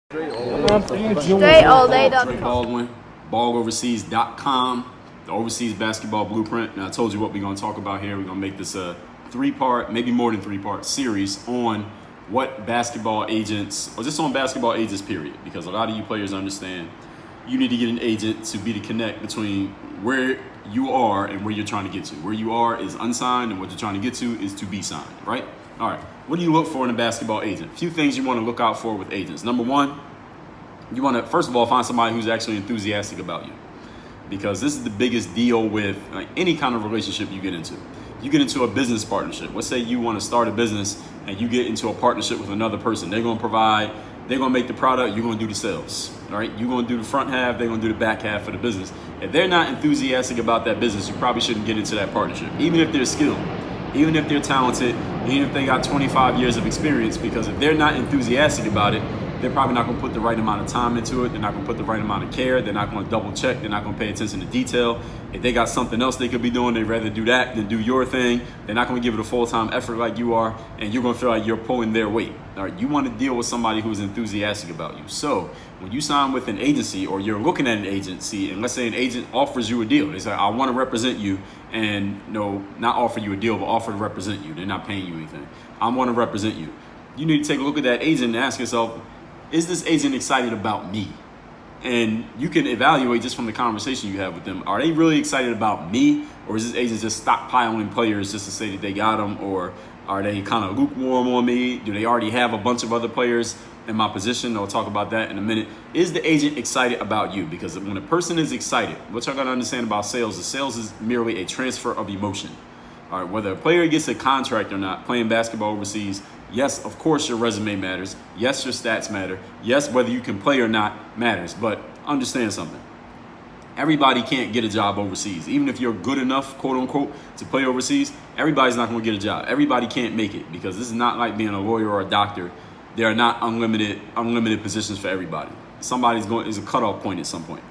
DreAllDay.com. Dre Baldwin, balloverseas.com, the Overseas Basketball Blueprint. And I told you what we're going to talk about here. We're going to make this a three-part, maybe more than three-part series on what basketball agents, or just on basketball agents, period. Because a lot of you players understand you need to get an agent to be the connect between where you are and where you're trying to get to. Where you are is unsigned, and what you're trying to get to is to be signed, right? All right. What do you look for in a basketball agent? A few things you want to look out for with agents. Number one, you want to, first of all, find somebody who's actually enthusiastic about you, because this is the biggest deal with any kind of relationship you get into. You get into a business partnership. Let's say you want to start a business and you get into a partnership with another person. They're going to provide, they're going to make the product, you're going to do the sales, all right? You're going to do the front half, they're going to do the back half of the business. If they're not enthusiastic about that business, you probably shouldn't get into that partnership, even if they're skilled, even if they're talented, even if they got 25 years of experience, because if they're not enthusiastic about it, they're probably not going to put the right amount of time into it. They're not going to put the right amount of care. They're not going to double check. They're not going to pay attention to detail. If they got something else they could be doing, they'd rather do that than do your thing. They're not going to give it a full-time effort like you are, and you're going to feel like you're pulling their weight. All right, you want to deal with somebody who's enthusiastic about you. So when you sign with an agency, or you're looking at an agency, and let's say an agent offers you a deal. They say, I want to represent you, and no, not offer you a deal, but offer to represent you. They're not paying you anything. I want to represent you. You need to take a look at that agent and ask yourself, is this agent excited about me? And you can evaluate just from the conversation you have with them. Are they really excited about me? Or is this agent just stockpiling players just to say that they got them? Or are they kind of lukewarm on me? Do they already have a bunch of other players in my position? I'll talk about that in a minute. Is the agent excited about you? Because when a person is excited, what y'all gotta understand about sales is merely a transfer of emotion. All right, whether a player gets a contract or not, playing basketball overseas, yes, of course your resume matters. Yes, your stats matter. Yes, whether you can play or not matters. But understand something. Everybody can't get a job overseas. Even if you're good enough, quote unquote, to play overseas, everybody's not going to get a job. Everybody can't make it, because this is not like being a lawyer or a doctor. There are not unlimited positions for everybody. Somebody's is a cutoff point at some point.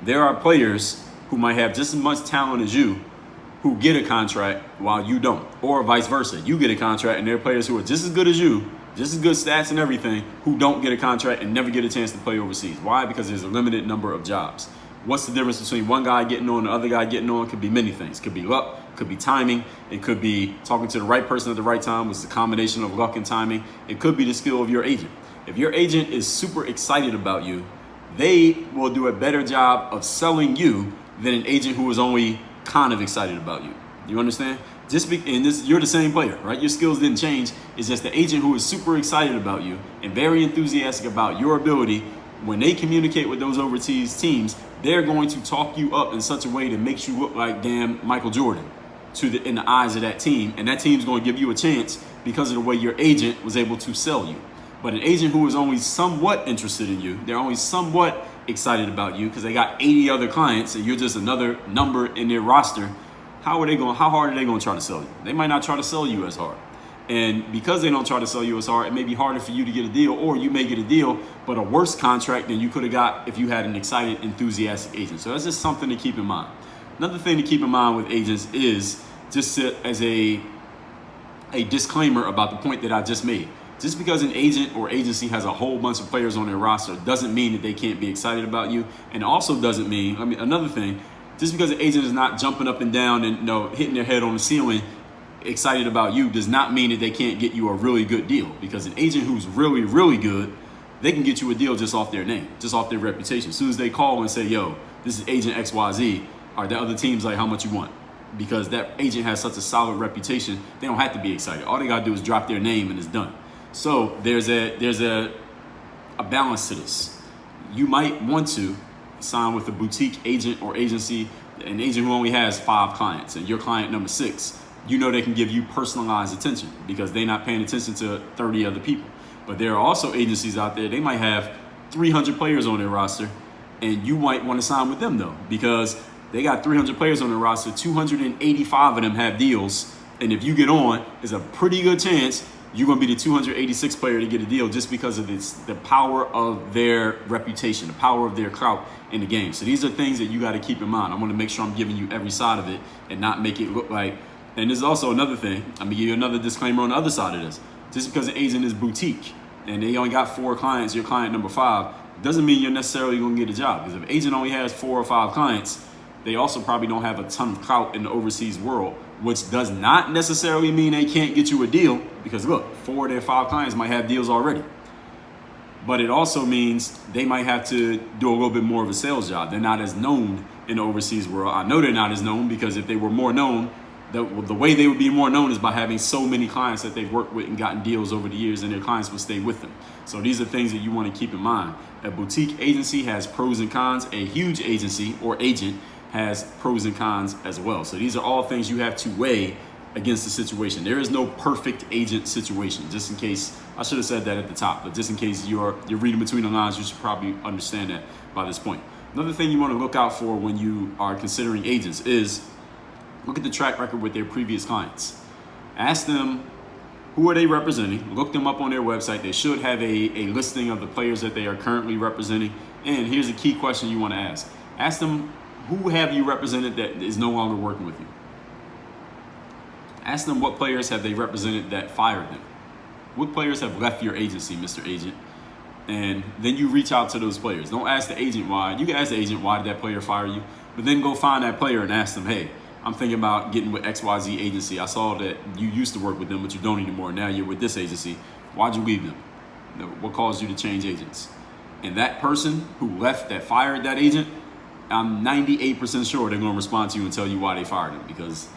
There are players who might have just as much talent as you who get a contract while you don't, or vice versa. You get a contract and there are players who are just as good as you, just as good stats and everything, who don't get a contract and never get a chance to play overseas. Why? Because there's a limited number of jobs. What's the difference between one guy getting on and the other guy getting on? It could be many things. It could be luck, it could be timing, it could be talking to the right person at the right time, which is a combination of luck and timing. It could be the skill of your agent. If your agent is super excited about you, they will do a better job of selling you than an agent who is only kind of excited about you. You understand? You're the same player, right? Your skills didn't change. It's just the agent who is super excited about you and very enthusiastic about your ability. When they communicate with those overseas teams, they're going to talk you up in such a way that makes you look like damn Michael Jordan in the eyes of that team, and that team's going to give you a chance because of the way your agent was able to sell you. But an agent who is only somewhat interested in you, they're only somewhat excited about you because they got 80 other clients and you're just another number in their roster. How hard are they going to try to sell you? They might not try to sell you as hard. And because they don't try to sell you as hard, it may be harder for you to get a deal, or you may get a deal, but a worse contract than you could have got if you had an excited, enthusiastic agent. So that's just something to keep in mind. Another thing to keep in mind with agents is just as a disclaimer about the point that I just made. Just because an agent or agency has a whole bunch of players on their roster doesn't mean that they can't be excited about you. And also doesn't mean, another thing, just because an agent is not jumping up and down and hitting their head on the ceiling excited about you does not mean that they can't get you a really good deal. Because an agent who's really, really good, they can get you a deal just off their name, just off their reputation. As soon as they call and say, yo, this is agent XYZ, are the other teams like, how much you want? Because that agent has such a solid reputation, they don't have to be excited. All they got to do is drop their name and it's done. So there's a balance to this. You might want to sign with a boutique agent or agency, an agent who only has 5 clients, and your client number 6, they can give you personalized attention because they're not paying attention to 30 other people. But there are also agencies out there, they might have 300 players on their roster, and you might want to sign with them though, because they got 300 players on their roster, 285 of them have deals, and if you get on, there's a pretty good chance you're going to be the 286th player to get a deal just because of the power of their reputation, the power of their clout in the game. So these are things that you got to keep in mind. I want to make sure I'm giving you every side of it and not make it look like, and there's also another thing, I'm going to give you another disclaimer on the other side of this. Just because an agent is boutique and they only got 4 clients, you're client number 5, doesn't mean you're necessarily going to get a job. Because if an agent only has 4 or 5 clients, they also probably don't have a ton of clout in the overseas world, which does not necessarily mean they can't get you a deal, because look, 4 of their 5 clients might have deals already. But it also means they might have to do a little bit more of a sales job. They're not as known in the overseas world. I know they're not as known because if they were more known, the way they would be more known is by having so many clients that they've worked with and gotten deals over the years, and their clients will stay with them. So these are things that you want to keep in mind. A boutique agency has pros and cons. A huge agency or agent has pros and cons as well. So these are all things you have to weigh against the situation. There is no perfect agent situation. Just in case, I should have said that at the top, but just in case you're reading between the lines, you should probably understand that by this point. Another thing you want to look out for when you are considering agents is look at the track record with their previous clients. Ask them, who are they representing? Look them up on their website. They should have a listing of the players that they are currently representing. And here's a key question you want to ask. Ask them, who have you represented that is no longer working with you? Ask them, what players have they represented that fired them? What players have left your agency, Mr. Agent? And then you reach out to those players. Don't ask the agent why. You can ask the agent, why did that player fire you? But then go find that player and ask them, hey, I'm thinking about getting with XYZ agency. I saw that you used to work with them, but you don't anymore. Now you're with this agency. Why'd you leave them? What caused you to change agents? And that person who left, that fired that agent, I'm 98% sure they're going to respond to you and tell you why they fired them. Because,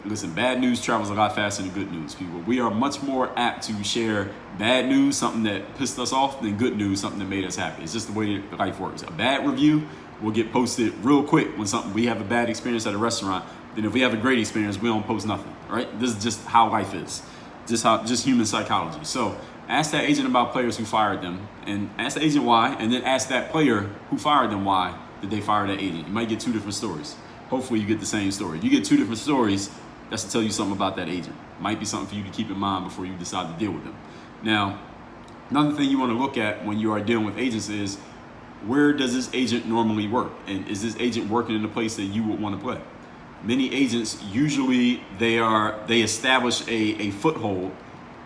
listen, bad news travels a lot faster than good news, people. We are much more apt to share bad news, something that pissed us off, than good news, something that made us happy. It's just the way that life works. A bad review will get posted real quick when we have a bad experience at a restaurant. Then if we have a great experience, we don't post nothing, right? This is just how life is, just human psychology. So ask that agent about players who fired them, and ask the agent why, and then ask that player who fired them why did they fire that agent. You might get 2 different stories. Hopefully you get the same story. If you get 2 different stories, that's to tell you something about that agent. Might be something for you to keep in mind before you decide to deal with them. Now, another thing you want to look at when you are dealing with agents is, where does this agent normally work? And is this agent working in a place that you would want to play? Many agents, usually they establish a foothold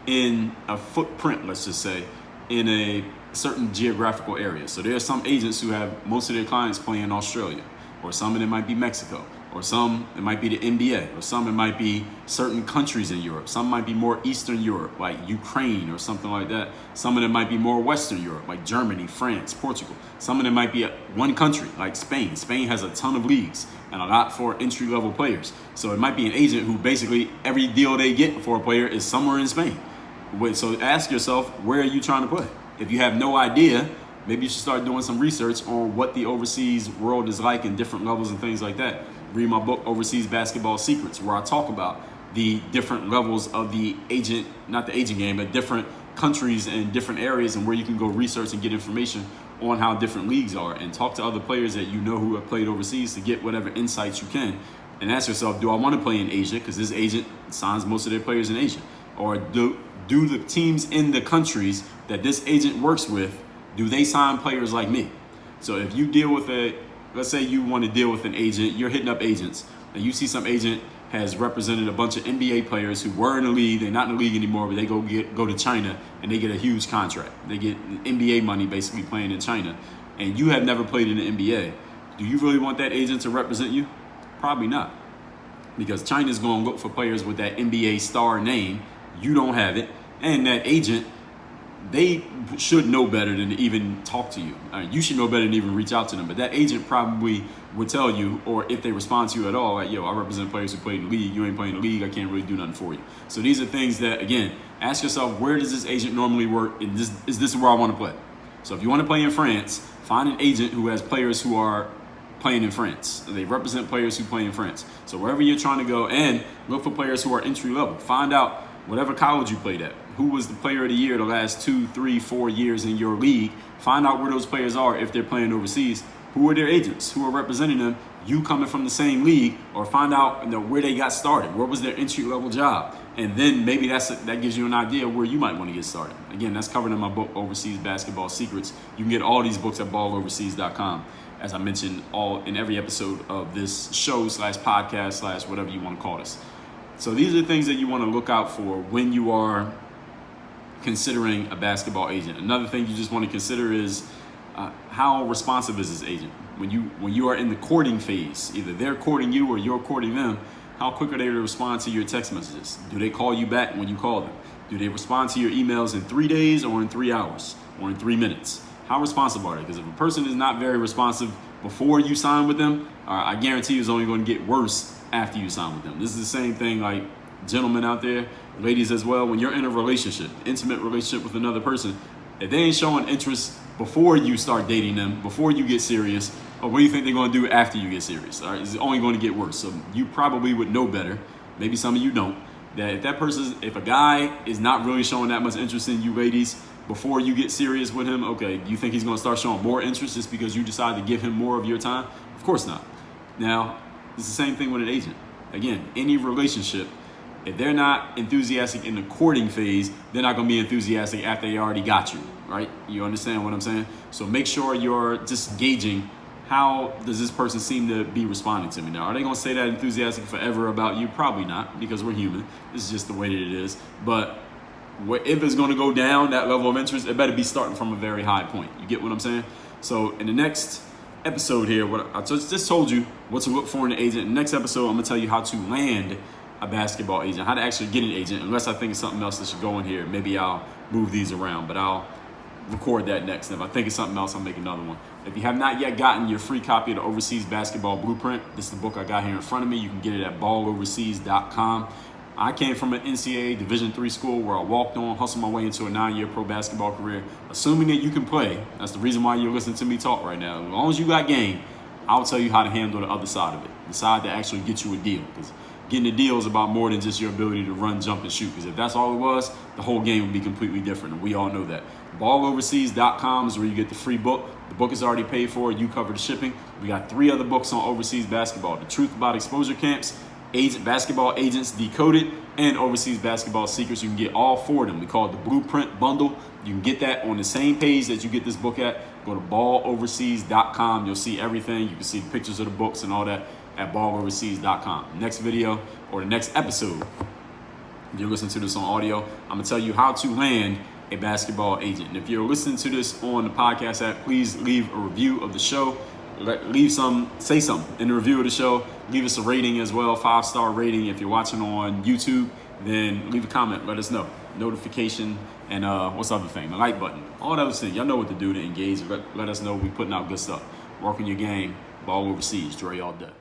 in a footprint, let's just say, in a certain geographical area. So there are some agents who have most of their clients playing in Australia, or some of them might be Mexico, or some it might be the NBA, or some it might be certain countries in Europe. Some might be more Eastern Europe, like Ukraine or something like that. Some of them might be more Western Europe, like Germany, France, Portugal. Some of them might be one country, like Spain. Spain has a ton of leagues and a lot for entry-level players. So it might be an agent who basically every deal they get for a player is somewhere in Spain. So ask yourself, where are you trying to play? If you have no idea, maybe you should start doing some research on what the overseas world is like in different levels and things like that. Read my book, Overseas Basketball Secrets, where I talk about the different levels of the agent, not the agent game, but different countries and different areas, and where you can go research and get information on how different leagues are, and talk to other players that you know who have played overseas to get whatever insights you can. And ask yourself, do I want to play in Asia? Because this agent signs most of their players in Asia. Or do the teams in the countries that this agent works with, do they sign players like me? So if you deal with let's say you want to deal with an agent, you're hitting up agents, and you see some agent has represented a bunch of NBA players who were in the league, they're not in the league anymore, but they go to China and they get a huge contract. They get NBA money basically playing in China, and you have never played in the NBA. Do you really want that agent to represent you? Probably not, because China's going to look for players with that NBA star name. You don't have it, and that agent, they should know better than to even talk to you. You should know better than even reach out to them. But that agent probably would tell you, or if they respond to you at all, like, yo, I represent players who played in the league. You ain't playing in the league. I can't really do nothing for you. So these are things that, again, ask yourself, where does this agent normally work? And is this where I want to play? So if you want to play in France, find an agent who has players who are playing in France. They represent players who play in France. So wherever you're trying to go, and look for players who are entry level. Find out whatever college you played at, who was the player of the year the last 2, 3, 4 years in your league. Find out where those players are if they're playing overseas. Who are their agents? Who are representing them? You coming from the same league, or find out where they got started. Where was their entry level job? And then maybe that gives you an idea where you might want to get started. Again, that's covered in my book, Overseas Basketball Secrets. You can get all these books at balloverseas.com. As I mentioned in every episode of this show / podcast / whatever you want to call this. So these are things that you want to look out for when you are considering a basketball agent. Another thing you just want to consider is how responsive is this agent? When you are in the courting phase, either they're courting you or you're courting them, how quick are they to respond to your text messages? Do they call you back when you call them? Do they respond to your emails in 3 days or in 3 hours or in 3 minutes? How responsive are they? Because if a person is not very responsive before you sign with them, I guarantee you it's only going to get worse after you sign with them. This is the same thing, like gentlemen out there, ladies as well. When you're in a relationship, intimate relationship with another person, if they ain't showing interest before you start dating them, before you get serious, or what do you think they're going to do after you get serious? All right, it's only going to get worse. So you probably would know better. Maybe some of you don't. That if a guy is not really showing that much interest in you ladies before you get serious with him, okay, do you think he's going to start showing more interest just because you decide to give him more of your time? Of course not. Now, it's the same thing with an agent. Again, any relationship, if they're not enthusiastic in the courting phase, they're not going to be enthusiastic after they already got you, right? You understand what I'm saying? So make sure you're just gauging, how does this person seem to be responding to me now? Are they going to stay that enthusiastic forever about you? Probably not, because we're human. This is just the way that it is. But if it's going to go down, that level of interest, it better be starting from a very high point. You get what I'm saying? So in the next episode here, what I just told you what to look for in an agent. In the next episode, I'm going to tell you how to land a basketball agent, how to actually get an agent, unless I think it's something else that should go in here. Maybe I'll move these around, but I'll record that next. And if I think it's something else, I'll make another one. If you have not yet gotten your free copy of the Overseas Basketball Blueprint, this is the book I got here in front of me. You can get it at balloverseas.com. I came from an NCAA Division III school where I walked on, hustled my way into a 9-year pro basketball career. Assuming that you can play, that's the reason why you're listening to me talk right now. As long as you got game, I'll tell you how to handle the other side of it, the side that actually gets you a deal. Because getting a deal is about more than just your ability to run, jump, and shoot. Because if that's all it was, the whole game would be completely different, and we all know that. Balloverseas.com is where you get the free book. The book is already paid for. You cover the shipping. We got 3 other books on overseas basketball: The Truth About Exposure Camps, Basketball Agents Decoded, and Overseas Basketball Secrets. You can get all 4 of them. We call it the Blueprint Bundle. You can get that on the same page that you get this book at. Go to balloverseas.com. You'll see everything. You can see the pictures of the books and all that at balloverseas.com. Next video, or the next episode, if you're listening to this on audio, I'm going to tell you how to land a basketball agent. And if you're listening to this on the podcast app, please leave a review of the show. Say something in the review of the show. Leave us a rating as well, 5-star rating. If you're watching on YouTube, then leave a comment. Let us know. Notification and what's the other thing? The like button. All those things. Y'all know what to do to engage. Let us know we putting out good stuff. Work on your game. Ball overseas. Dre all day.